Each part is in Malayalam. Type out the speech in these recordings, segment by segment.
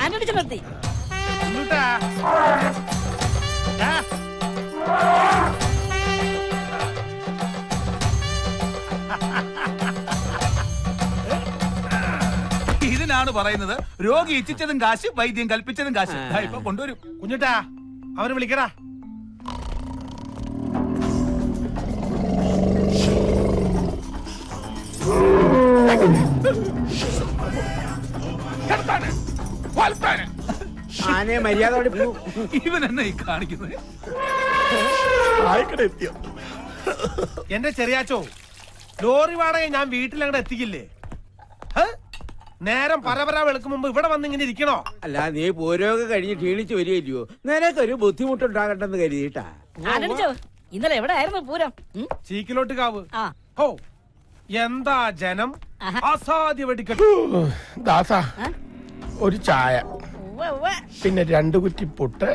ആനടിച്ച് നിർത്തി. ഇതിനാണ് പറയുന്നത് രോഗി ഇച്ഛിച്ചതും കാശ്, വൈദ്യം കൽപ്പിച്ചതും കാശ്. ഇപ്പൊ കൊണ്ടുവരും. കുഞ്ഞുട്ടാ, അവന് വിളിക്കടാ. ആനയെ മര്യാദ ഇവൻ എന്നെ ഈ കാണിക്കുന്നത്. എന്റെ ചെറിയാച്ചോ, ലോറി വാടക ഞാൻ വീട്ടിലങ്ങടെ എത്തിക്കില്ലേ? നേരം പരപര വെളുക്കും മുമ്പ് ഇവിടെ വന്ന് ഇങ്ങനെ ഇരിക്കണോ? അല്ല, നീ പൂരമൊക്കെ കഴിഞ്ഞ് ക്ഷീണിച്ച് വരികയില്ലയോ? നിനക്കൊരു ബുദ്ധിമുട്ടുണ്ടാകട്ടെന്ന് കരുതിയിട്ടാ. ആനടിച്ചോ, ഇന്നലെ എവിടെ ആയിരുന്നു പൂരം? ചീക്കിലോട്ട് കാവ്. ഓ, എന്താ ജനം! അസാധ്യ വെടിക്കെട്ട്. ദാസ, ഒരു ചായ, പിന്നെ 2 കുറ്റി പുട്ട്,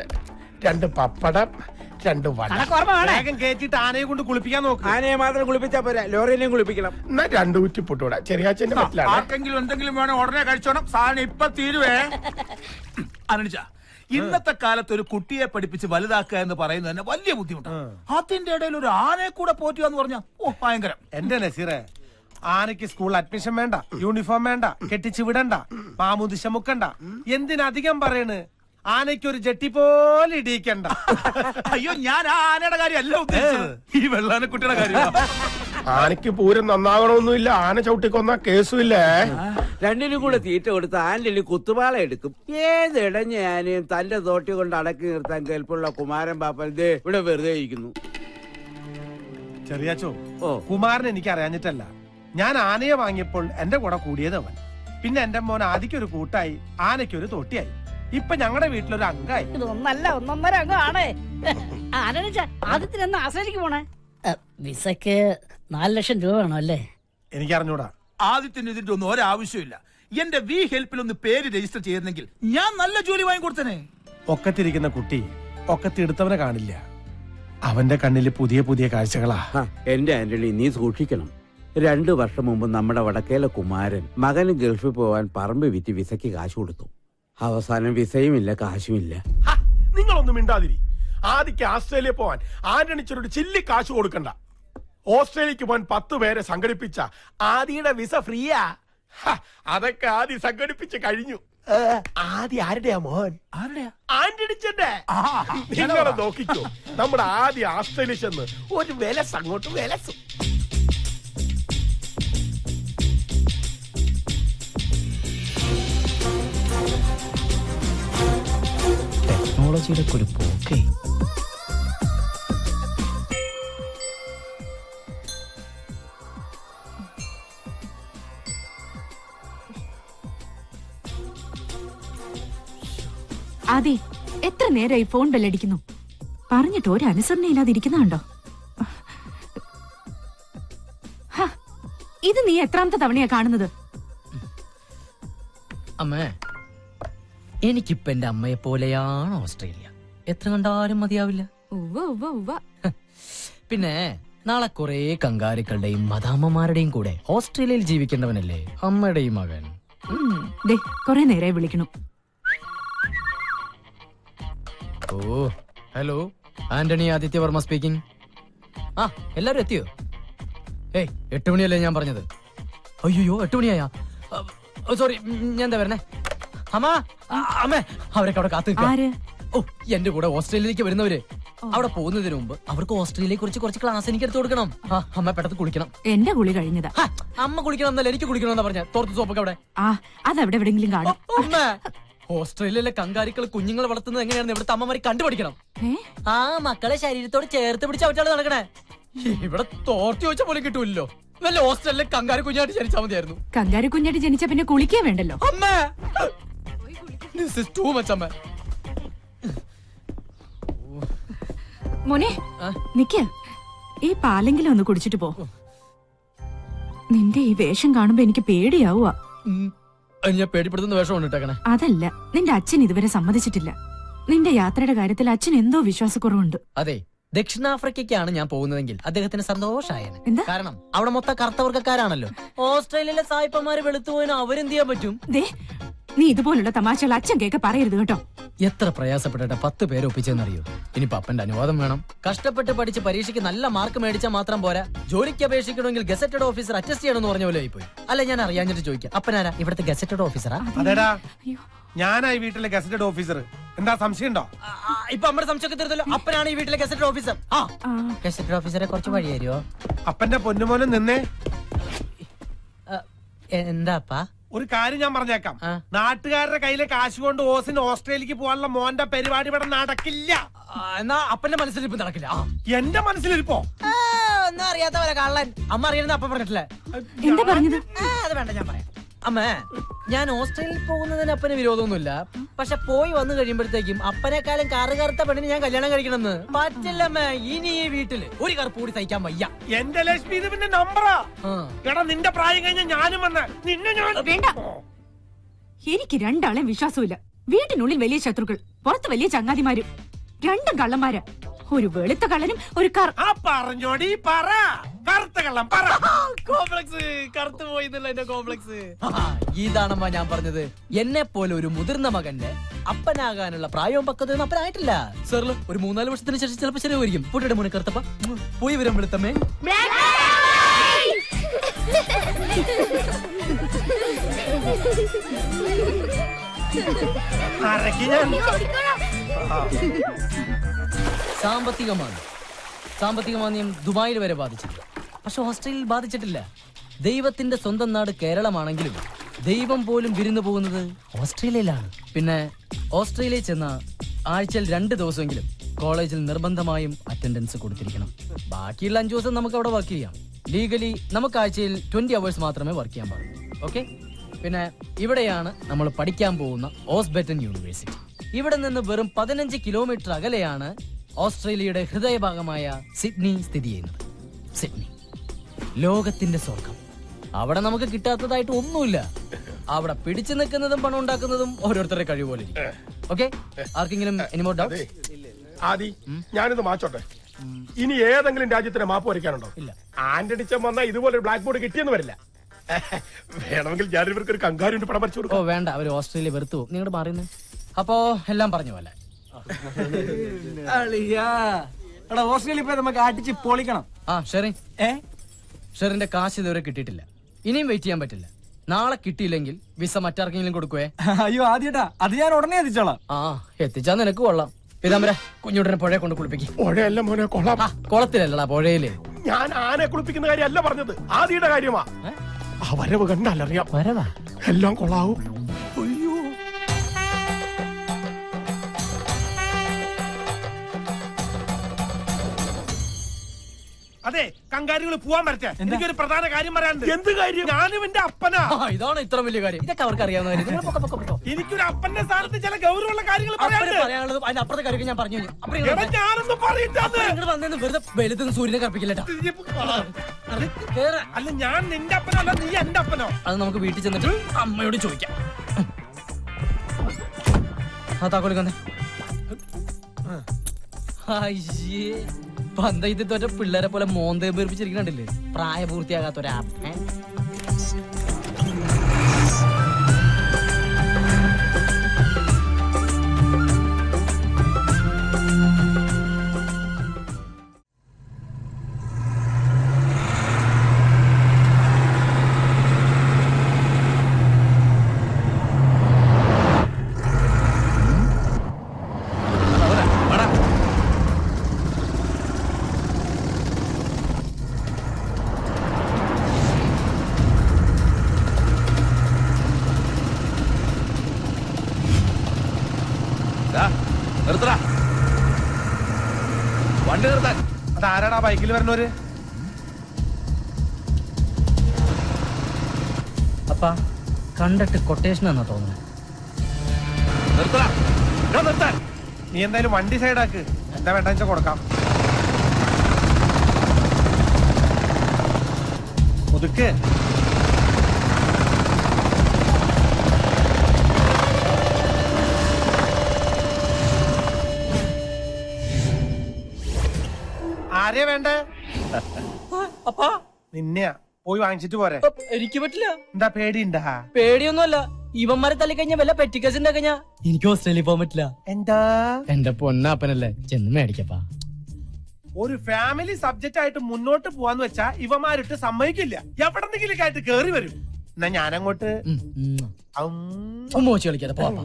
2 പപ്പടം, 2 വട. വേഗം കേറ്റിട്ട് ആനയെ കൊണ്ട് കുളിപ്പിക്കാൻ നോക്ക്. ആനയെ മാത്രം കുളിപ്പിച്ചാ പോരാ, ലോറിയിലേയും കുളിപ്പിക്കണം. എന്നാ 2 കുറ്റി പുട്ടൂടെ. ചെറിയാച്ചന്റെ പറ്റിലാണ്. ആർക്കെങ്കിലും എന്തെങ്കിലും വേണം ഉടനെ കഴിച്ചോണം. സാധനം ഇപ്പൊ തീരുവേ. അനുജ, ഇന്നത്തെ കാലത്ത് ഒരു കുട്ടിയെ പഠിപ്പിച്ച് വലുതാക്കുക എന്ന് പറയുന്നത് തന്നെ വലിയ ബുദ്ധിമുട്ടാണ്. അതിന്റെ ഇടയിൽ ഒരു ആനയെ കൂടെ പോറ്റുക എന്ന് പറഞ്ഞാൽ ഭയങ്കരം. എന്റെ നസീറെ, ആനയ്ക്ക് സ്കൂൾ അഡ്മിഷൻ വേണ്ട, യൂണിഫോം വേണ്ട, കെട്ടിച്ചു വിടണ്ട, മാമുദിശ മുക്കണ്ട. എന്തിനധികം പറയണ്, ആനയ്ക്കൊരു ജട്ടി പോലെ ഇടിയിക്കണ്ട. അയ്യോ, ഞാൻ ആ ആനയുടെ കാര്യമല്ല ഉദ്ദേശിച്ചത്, ഈ വെള്ളാനക്കുട്ടിയുടെ കാര്യം. ആനയ്ക്ക് പൂരം നന്നാകണമെന്നില്ല, ആന ചവിട്ടിക്കൊന്ന കേസുമില്ലേ. 2നും കൂടെ തീറ്റ കൊടുത്ത് ആനയിൽ കുത്തുപാള എടുക്കും. ഏതിടഞ്ഞ ആനയും തന്റെ തോട്ടി കൊണ്ട് അടക്കി നിർത്താൻ കേൾപ്പുള്ള കുമാരൻ പാപ്പൻ ദേ ഇവിടെ വെറുതെ ഇരിക്കുന്നു. ചെറിയാച്ചോ, കുമാരൻ എനിക്ക് അറിയാഞ്ഞിട്ടല്ല. ഞാൻ ആനയെ വാങ്ങിയപ്പോൾ എന്റെ കൂടെ കൂടിയത് അവൻ. പിന്നെ എന്റെ മോൻ ആദിക്കൊരു കൂട്ടായി, ആനയ്ക്കൊരു തോട്ടിയായി, ഇപ്പൊ ഞങ്ങളുടെ വീട്ടിലൊരു അംഗമായി. ഇതൊന്നല്ല, 1.5 അംഗമാണ്. ആനടിച്ച ആദ്യത്തിന് എന്ന് ആശ്രയിക്ക് പോണേ. വിസക്ക് 4 ലക്ഷം രൂപ വേണം അല്ലേ? എനിക്കറിഞ്ഞൂടാ. ആദ്യത്തിന് ഇതിന്റെ ഒന്നും ഒരാവശ്യമില്ല. എന്റെ വി ഹെൽപ്പിൽ ഒന്ന് പേര് രജിസ്റ്റർ ചെയ്തിരുന്നെങ്കിൽ ഞാൻ നല്ല ജോലി വാങ്ങിക്കൊടുത്തനെ. ഒക്കത്തിരിക്കുന്ന കുട്ടി ഒക്കത്തെടുത്തവനെ കാണില്ല. അവന്റെ കണ്ണില് പുതിയ പുതിയ കാഴ്ചകളാ. എന്റെ ആന്റണി, നീ സൂക്ഷിക്കണം. 2 വർഷം മുമ്പ് നമ്മുടെ വടക്കേലെ കുമാരൻ മകന് ഗൾഫിൽ പോവാൻ പറമ്പ് വിറ്റ് വിസയ്ക്ക് കാശ് കൊടുത്തു. അവസാനം വിസയുമില്ല, കാശുമില്ല. നിങ്ങളൊന്നും മിണ്ടാതിരി. ആദിക്ക് ആസ്ട്രേലിയ പോവാൻ ആന്റണിച്ചൊരു ചില്ലി കാശ് കൊടുക്കണ്ട. ഓസ്ട്രേലിയക്ക് പോകാൻ 10 പേരെ സംഘടിപ്പിച്ച ആദിയുടെ വിസ ഫ്രീയാ. അതൊക്കെ ആദി സംഘടിപ്പിച്ച് കഴിഞ്ഞു. ആദി ആരുടെയാ മോൻ? ആരുടെയാ? ആന്റണിച്ചന്റെ. നിങ്ങളെ നോക്കിക്കോ, നമ്മുടെ ആദി ആസ്ട്രേലിയ ചെന്ന് ഒരു വിലസ് അങ്ങോട്ട് വിലസും. ടെക്നോളജിയുടെ ഒരു പോക്കേ. ആദി, എത്ര നേരമായി ഫോൺ ബെല്ലടിക്കുന്നു? പറഞ്ഞിട്ട് ഒരു അനുസരണയില്ലാതിരിക്കുന്നുണ്ടോ? ഇത് നീ എത്രാമത്തെ തവണയാ കാണുന്നത്? അമ്മേ, എനിക്കിപ്പോ എന്റെ അമ്മയെ പോലെയാണ് ഓസ്ട്രേലിയ. എത്ര കണ്ടാലും മതിയാവില്ല. പിന്നെ നാളെ കുറെ കങ്കാരുക്കളുടെയും മദാമ്മമാരുടെയും കൂടെ ഓസ്ട്രേലിയയിൽ ജീവിക്കേണ്ടവനല്ലേ അമ്മയുടെയും മകൻ. കൊറേ നേരമായി വിളിക്കണു. ഓ, ഹലോ, ആന്റണി ആദിത്യവർമ്മ സ്പീക്കിംഗ്. ആ, എല്ലാരും എത്തിയോ? ഏയ്, 8 മണിയല്ലേ ഞാൻ പറഞ്ഞത്? അയ്യോ, 8 മണിയായാ? സോറി, ഞാൻ എന്താ വരണേ? അമ്മ, അമ്മേ, അവരൊക്കെ അവിടെ കാത്തു നിൽക്കാം. ഓ, എന്റെ കൂടെ ഓസ്ട്രേലിയയിലേക്ക് വരുന്നവര്. അവിടെ പോകുന്നതിന് മുമ്പ് അവർക്ക് ഓസ്ട്രേലിയയെ കുറിച്ച് കുറച്ച് ക്ലാസ് എനിക്ക് എടുത്തു കൊടുക്കണം. അമ്മ പെട്ടെന്ന് കുളിക്കണം. എന്റെ കുളി കഴിഞ്ഞതാ. അമ്മ കുളിക്കണം എന്നല്ല, എനിക്ക് കുളിക്കണം എന്നാ പറഞ്ഞ. തോർത്ത് സോപ്പൊക്കെ അവിടെ. അതവിടെ എവിടെങ്കിലും കാണും. ഓസ്ട്രേലിയയിലെ കങ്കാരികൾ കുഞ്ഞുങ്ങളെ വളർത്തുന്നത് എങ്ങനെയാണെന്ന് ഇവിടുത്തെ അമ്മമാരെ കണ്ടുപിടിക്കണം. ആ മക്കളെ ശരീരത്തോട് ചേർത്ത് പിടിച്ച് അവറ്റാണ് നടക്കണേ. ഇവിടെ തോർത്തി വെച്ച പോലെ കിട്ടൂല്ലോ. വല്ല ഓസ്ട്രേലിയയിലെ കങ്കാരി കുഞ്ഞായിട്ട് ജനിച്ചാൽ മതിയായിരുന്നു. കങ്കാരി കുഞ്ഞായിട്ട് ജനിച്ച പിന്നെ കുളിക്കേ വേണ്ടല്ലോ. അമ്മേ, ദിസ് ഈസ് ടു മച്ച് അമ്മേ. മോനെ, നിക്ക്, ഈ പാലെങ്കിലും ഒന്ന് കുടിച്ചിട്ട് പോ. നിന്റെ ഈ വേഷം കാണുമ്പോ എനിക്ക് പേടിയാവുക. ഞാൻ പേടിപ്പെടുത്തുന്ന വേഷം കൊണ്ടിട്ടേക്കണേ. അതല്ല, നിന്റെ അച്ഛൻ ഇതുവരെ സമ്മതിച്ചിട്ടില്ല. നിന്റെ യാത്രയുടെ കാര്യത്തിൽ അച്ഛൻ എന്തോ വിശ്വാസക്കുറവുണ്ട്. അതെ, ദക്ഷിണാഫ്രിക്കയ്ക്കാണ് ഞാൻ പോകുന്നതെങ്കിൽ അദ്ദേഹത്തിന് സന്തോഷായേനെ. കാരണം അവിടെ മൊത്തം കറുത്തവർക്കാരാണല്ലോ. ഓസ്ട്രേലിയയിലെ സായിപ്പന്മാര് വെളുത്തുപോയിന് അവരെന്ത് ചെയ്യാൻ പറ്റും? നീ ഇതുപോലുള്ള തമാശകൾ അച്ഛൻ കേക്ക് പറയരുത് കേട്ടോ. എത്ര പ്രയാസപ്പെട്ടിട്ട് 10 പേരെ ഒപ്പിച്ചെന്നറിയോ? ഇനിയിപ്പോ അപ്പന്റെ അനുവാദം വേണം. കഷ്ടപ്പെട്ട് പഠിച്ച് പരീക്ഷയ്ക്ക് നല്ല മാർക്ക് മേടിച്ചാൽ മാത്രം പോരാ, ജോലിക്ക് അപേക്ഷിക്കണമെങ്കിൽ ഗസറ്റഡ് ഓഫീസർ അറ്റസ്റ്റ് ചെയ്യണമെന്ന് പറഞ്ഞ പോലെ ആയിപ്പോയി. അല്ല, ഞാൻ അറിയാഞ്ഞിട്ട് ചോദിക്കാം, അപ്പനാരാ ഇവിടുത്തെ ഗസറ്റഡ് ഓഫീസറാ? അതെടാ, ഞാനായി വീട്ടിലെ ഗസറ്റഡ് ഓഫീസർ. എന്താ സംശയം ഉണ്ടോ? ഇപ്പൊ നമ്മുടെ സംശയമൊക്കെ തീർത്തല്ലോ. അപ്പനാണ് ഈ വീട്ടിലെ ഗസറ്റഡ് ഓഫീസർ. ഗസറ്റഡ് ഓഫീസറെ കുറച്ച് വഴി തരുമോ? അപ്പന്റെ പൊന്നുമോനും നിന്നേ. എന്താപ്പാ? ഒരു കാര്യം ഞാൻ പറഞ്ഞേക്കാം. നാട്ടുകാരുടെ കയ്യിലെ കാശ് കൊണ്ട് ഓസിന് ഓസ്ട്രേലിയക്ക് പോകാനുള്ള മോന്റെ പരിപാടി ഇവിടെ നടക്കില്ല. എന്നാ അപ്പന്റെ മനസ്സിലിരിപ്പ് നടക്കില്ല. എന്റെ മനസ്സിലിരിപ്പോ ഒന്നും അറിയാത്ത പോലെ കള്ളൻ. അമ്മ അറിയുന്നത് അപ്പം പറഞ്ഞിട്ടില്ലേ? എന്താ പറഞ്ഞത്? അത് വേണ്ട, ഞാൻ പറയാം. അമ്മേ, ഞാൻ ഓസ്ട്രേലിയയിൽ പോകുന്നതിന് അപ്പന് വിരോധമൊന്നുമില്ല. പക്ഷെ പോയി വന്നു കഴിയുമ്പോഴത്തേക്കും അപ്പനെക്കാളും കറുകറുത്ത പെണ്ണിന് ഞാൻ കല്യാണം കഴിക്കണമെന്ന് പറ്റില്ലമ്മേ. ഇനി ഈ വീട്ടില് ഒരു കറുപ്പ് കൂടി സഹിക്കാൻ വയ്യ. എന്റെ ലക്ഷ്മി ഇത് പിന്നെ നമ്പറാ. എടാ, നിന്റെ പ്രായം കഴിഞ്ഞ ഞാനും വന്ന് നിന്നെ ഞാൻ വേണ്ട. എനിക്ക് രണ്ടാളെയും വിശ്വാസമില്ല. വീട്ടിനുള്ളിൽ വലിയ ശത്രുക്കൾ, പുറത്ത് വലിയ ചങ്ങാതിമാരും. രണ്ടും കള്ളന്മാരാ. ഒരു വെളുത്ത കള്ളനും ഒരു പറഞ്ഞോടി പറ. കറുത്ത കള്ളം പറ. കോംപ്ലക്സ് കറുത്തു പോയി എന്റെ കോംപ്ലക്സ്. ഇതാണമ്മ ഞാൻ പറഞ്ഞത്. എന്നെ പോലെ ഒരു മുതിർന്ന മകന്റെ അപ്പനാകാനുള്ള പ്രായവും പക്വതയും അപ്പനായിട്ടില്ല. സാറില് ഒരു 3-4 വർഷത്തിന് ശേഷം ചിലപ്പോൾ ശരിയായിരിക്കും. പൊട്ടിയുടെ മുന്നേ കറുത്തപ്പ പോയി വരാൻ വെളുത്തമ്മേ. സാമ്പത്തിക മാന്ദ്യം ദുബായിൽ വരെ ബാധിച്ചില്ല. പക്ഷെ ഓസ്ട്രേലിയയിൽ ബാധിച്ചിട്ടില്ല. ദൈവത്തിന്റെ സ്വന്തം നാട് കേരളമാണെങ്കിലും ദൈവം പോലും വിരുന്നു പോകുന്നത് ഓസ്ട്രേലിയയിലാണ്. പിന്നെ ഓസ്ട്രേലിയയിൽ ചെന്ന ആഴ്ചയിൽ 2 ദിവസമെങ്കിലും കോളേജിൽ നിർബന്ധമായും അറ്റൻഡൻസ് കൊടുത്തിരിക്കണം. ബാക്കിയുള്ള 5 ദിവസം നമുക്ക് അവിടെ വർക്ക് ചെയ്യാം. ലീഗലി നമുക്ക് ആഴ്ചയിൽ 20 hours മാത്രമേ വർക്ക് ചെയ്യാൻ പാടുള്ളൂ. ഓക്കെ. പിന്നെ ഇവിടെയാണ് നമ്മൾ പഠിക്കാൻ പോകുന്ന ഓസ്ബെറ്റൻ യൂണിവേഴ്സിറ്റി. ഇവിടെ നിന്ന് വെറും 15 കിലോമീറ്റർ അകലെയാണ് ഓസ്ട്രേലിയയുടെ ഹൃദയഭാഗമായ സിഡ്നി സ്ഥിതി ചെയ്യുന്നത്. സിഡ്നി ലോകത്തിന്റെ സ്വർഗം. അവിടെ നമുക്ക് കിട്ടാത്തതായിട്ട് ഒന്നുമില്ല. അവിടെ പിടിച്ചു നിൽക്കുന്നതും പണം ഉണ്ടാക്കുന്നതും ഓരോരുത്തരുടെ കഴിവ് പോലെ. ഓക്കെ, ആർക്കെങ്കിലും എനിമോ ഡൗട്ട്? ആദി, ഞാനിത് മാച്ചോട്ടെ. ഇനി ഏതെങ്കിലും രാജ്യത്തിന് മാപ്പ് വരയ്ക്കാനുണ്ടോ? ഇല്ല. ആന്റണിച്ചൻ വന്നാൽ ഇതുപോലെ ബ്ലാക്ക് ബോർഡ് കിട്ടിയെന്ന് വരില്ല. വേണമെങ്കിൽ ഞാൻ ഇവർക്ക് ഒരു കങ്കാരുണ്ട് പടം വരച്ചു കൊടുക്കും. ഓ വേണ്ട, അവര് ഓസ്ട്രേലിയ വെറുത്തു പോകും. നിങ്ങളുടെ മാറിയെന്ന്. അപ്പോ എല്ലാം പറഞ്ഞ പോലെ ഓസ്ട്രേലിയ പോയി നമുക്ക് അടിച്ച് പൊളിക്കണം. ഷെറിന്റെ കാശ് ഇതുവരെ കിട്ടിയിട്ടില്ല. ഇനിയും വെയിറ്റ് ചെയ്യാൻ പറ്റില്ല. നാളെ കിട്ടിയില്ലെങ്കിൽ വിസ മറ്റാർക്കെങ്കിലും കൊടുക്കുവേ. അയ്യോ ആദ്യട്ടാ, അത് ഞാൻ ഉടനെ എത്തിച്ചോളാം. എത്തിച്ചാ നിനക്ക് കൊള്ളാം. പിതാമര, കുഞ്ഞുടനെ പുഴയെ കൊണ്ട് കുളിപ്പിക്കും. പുഴയല്ല മോനെ, കൊള്ളാം. കുളത്തിലല്ലടാ, പുഴയില്. ഞാൻ ആനെ കുളിപ്പിക്കുന്ന കാര്യമല്ല പറഞ്ഞത്, ആദിയുടെ കാര്യമാ. ആ വരവ് കണ്ടല്ലറിയാം. വരവാ എല്ലാം കൊള്ളാവും. അതെ, കങ്കാരികൾ പോവാൻ പറ്റേ. എനിക്കൊരു പ്രധാന കാര്യം പറയാനുണ്ട്. എന്ത് കാര്യം? ഞാനും എന്റെ അപ്പനാ. ഇതാണ് ഇത്ര വലിയ കാര്യം. ഇതൊക്കെ അവർക്ക് അറിയാവുന്ന കാര്യം. എനിക്കൊരു അപ്പന്റെ സ്ഥാനത്ത് ചില ഗൗരവമുള്ള കാര്യങ്ങൾ പറയാനുള്ളത് അതിനപ്പുറത്തെ കാര്യം ഞാൻ പറഞ്ഞു. ഞാനൊന്നും പറയിട്ടത്. വന്നു വെറുതെ വെളുത്തുനിന്ന് സൂര്യനെ കറപ്പിക്കില്ലട്ടാ. അല്ല, ഞാൻ നിന്റെ അപ്പനല്ല, നീ എന്റെ അപ്പനോ? അത് നമുക്ക് വീട്ടിൽ ചെന്നിട്ട് അമ്മയോട് ചോദിക്കാം. താക്കോലിക്കന്നെ പന്തയത്ത് തോറ്റ പിള്ളേരെ പോലെ മോന്തേ പേർപ്പിച്ചിരിക്കണ്ടില്ലേ, പ്രായപൂർത്തിയാകാത്തൊരാ. വണ്ടി നിർത്താൻ. അതാരാടാ ബൈക്കിൽ വരുന്നവര്? അപ്പാ, കണ്ടിട്ട് കൊട്ടേഷൻ എന്നാ തോന്നുന്നു. നിർത്താൻ. നീ എന്തായാലും വണ്ടി സൈഡാക്ക്. എന്താ വേണ്ട വെച്ചാൽ കൊടുക്കാം. ഒതുക്ക്. ആരെയാ വേണ്ടേ? അപ്പാ, നിന്നെയാ. പോയി വാങ്ങിച്ചിട്ട് പോരെ. എനിക്ക് പറ്റില്ല. എന്താ പേടിയുണ്ടാ? പേടിയൊന്നുമല്ല, ഇവന്മാരെ തല്ലിക്കഴിഞ്ഞ വല്ല പെറ്റിക്കസ് ഉണ്ടാക്കഞ്ഞ എനിക്ക് ഓസ്ട്രേലിയ പോകാൻ പറ്റില്ല. എന്താ എന്റെ പൊന്നപ്പനല്ലേ, ചെന്ന് മേടിക്കപ്പാ. ഒരു ഫാമിലി സബ്ജക്റ്റ് ആയിട്ട് മുന്നോട്ട് പോവാന്ന് വെച്ചാ ഇവന്മാരിട്ട് സമ്മതിക്കില്ല. എവിടെന്നെങ്കിലും ആയിട്ട് കേറി വരും. എന്നാ ഞാനങ്ങോട്ട് മോശം കളിക്കാതെ പോവാ.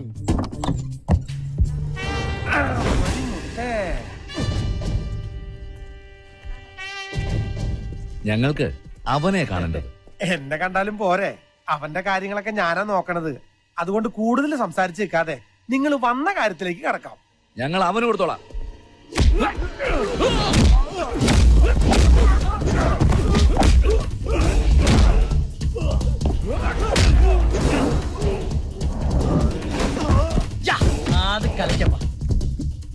ഞങ്ങൾക്ക് അവനെ കാണേണ്ടത്. എന്നെ കണ്ടാലും പോരെ, അവന്റെ കാര്യങ്ങളൊക്കെ ഞാനാ നോക്കണത്. അതുകൊണ്ട് കൂടുതൽ സംസാരിച്ച് നിൽക്കാതെ നിങ്ങൾ വന്ന കാര്യത്തിലേക്ക് കടക്കാം. ഞങ്ങൾ അവന് കൊടുത്തോളാം. അത് കളിക്കപ്പാ.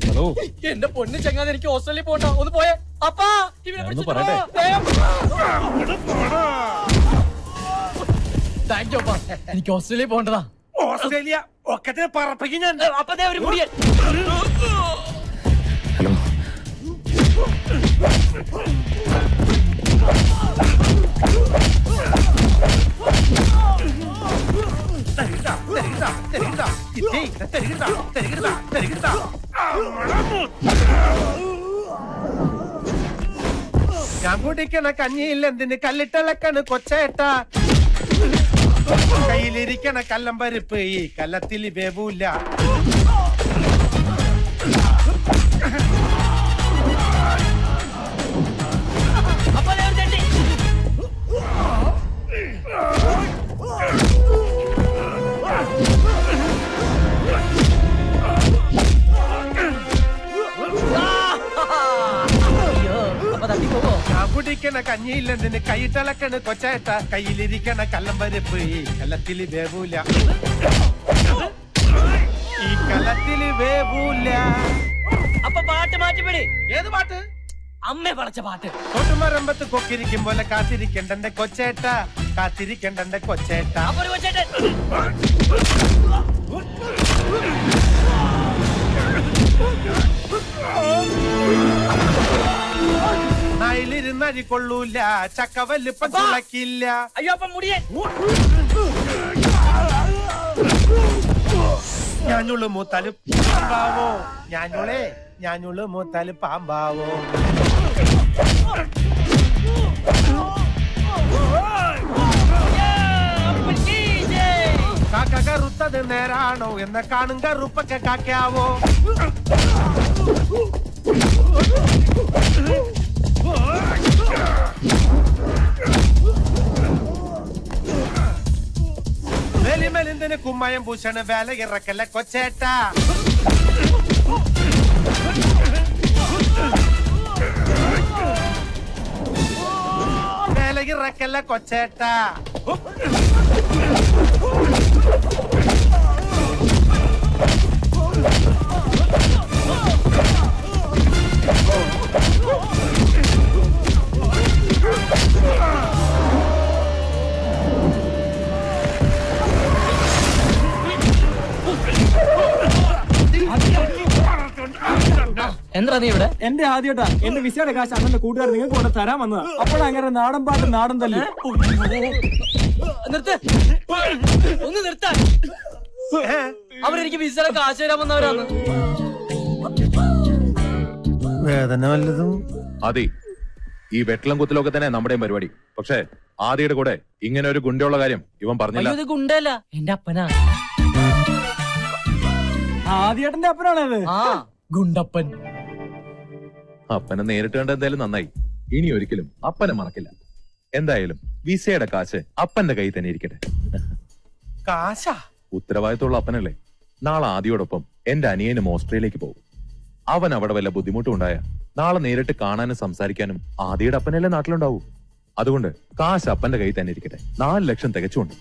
ഹലോ, എന്റെ പൊന്ന് ചങ്ങാതെ, എനിക്ക് ഓസ്ട്രേലിയ പോകണ്ട. ഒന്ന് പോയേ അപ്പാ. താങ്ക് യു അപ്പാ. എനിക്ക് ഓസ്ട്രേലിയ പോകണ്ടതാ. ഓസ്ട്രേലിയ ഒക്കെ പറപ്പിക്കും ഞാൻ. അപ്പതേ ഒരു മുടിയൻ. ഹലോ, ഞാൻ കുടിക്കണ കഞ്ഞിയിൽ എന്തിന് കല്ലിട്ടിളക്കണ് കൊച്ചേട്ട. കയ്യിലിരിക്കണ കല്ലം പരിപ്പ് ഈ കല്ലത്തിൽ വേവൂല. ഞാൻ കുടിക്കണ കഞ്ഞിയിൽ എന്തിന് കൈയിട്ടിളക്കണ് കൊച്ചേട്ട. കയ്യിലിരിക്കണ കല്ലം പരിപ്പ് ഈ കല്ലത്തിൽ വേവൂല. ഈ കല്ലത്തിൽ വേവൂല. അപ്പൊ പാട്ട് മാറ്റിപ്പിടി. ഏത് പാട്ട്? അമ്മ പടച്ച പാട്ട്. കൊട്ടുമരമ്പത്ത് കൊക്കിരിക്കും പോലെ കാത്തിരിക്കണ്ടന്റെ കൊച്ചേട്ട, കാത്തിരിക്കണ്ടന്റെ കൊച്ചേട്ട. നായിലിരുന്നരി കൊള്ളൂല, ചക്ക വല്ലിപ്പം തുളക്കില്ല. അയ്യോ അപ്പൊ മുടിയൻ. ഞാഞ്ഞുള്ളു മൂത്താല് പാമ്പാവോ, ഞാഞ്ഞുള്ളു മൂത്താല് പാമ്പാവോ. കാക്ക കറുത്തത് നേരാണോ എന്ന കാണും കറുപ്പൊക്കെ കാക്കാവോ. മെലിമെലിന്തിന് കുമ്മയം പൂശണ് വേല ഇറക്കല്ല കൊച്ചേട്ട. വേല ഇറക്കല്ല കൊച്ചേട്ട. എന്താ നീ ഇവിടെ? എന്റെ ആദ്യട്ടാ എന്റെ വിസയുടെ കാശ് അണ്ണന്റെ കൂട്ടുകാർ നിങ്ങൾക്ക് കൊണ്ട് തരാൻ വന്നതാ. അപ്പോഴങ്ങനെ നാടൻ പാട്ട് നാടൻ തല്ലി. നിർത്ത്, ഒന്ന് നിർത്താൻ. അവരെനിക്ക് വിസയുടെ കാശ് തരാൻ വന്നവരാണ്. വേദന വല്ലതും? അതെ, ഈ വെട്ടളം കുത്തലൊക്കെ തന്നെ നമ്മുടെയും പരിപാടി. പക്ഷേ ആദിയുടെ കൂടെ ഇങ്ങനെ ഒരു ഗുണ്ടയുള്ള കാര്യം ഇവൻ പറഞ്ഞില്ല. ഇത് ഗുണ്ടല്ല, എന്റെ അപ്പനാ. ആദ്യേട്ടന്റെ അപ്പനാണത്. ആ ഗുണ്ടപ്പൻ. അപ്പനെ നേരിട്ട് കണ്ട എന്തായാലും നന്നായി. ഇനി ഒരിക്കലും അപ്പനെ മറക്കില്ല. എന്തായാലും വിസയുടെ കാശ് അപ്പന്റെ കയ്യിൽ തന്നെ ഇരിക്കട്ടെ. കാശാ? ഉത്തരവാദിത്തമുള്ള അപ്പനല്ലേ. നാളെ ആദിയോടൊപ്പം എന്റെ അനിയനും ഓസ്ട്രേലിയക്ക് പോകും. അവൻ അവിടെ വല്ല ബുദ്ധിമുട്ടും ഉണ്ടായ നാളെ നേരിട്ട് കാണാനും സംസാരിക്കാനും ആദിയുടെ അപ്പനല്ലേ നാട്ടിലുണ്ടാവൂ. അതുകൊണ്ട് കാശ് അപ്പന്റെ കയ്യിൽ തന്നെ ഇരിക്കട്ടെ. 4 ലക്ഷം തികച്ചുകൊണ്ട്.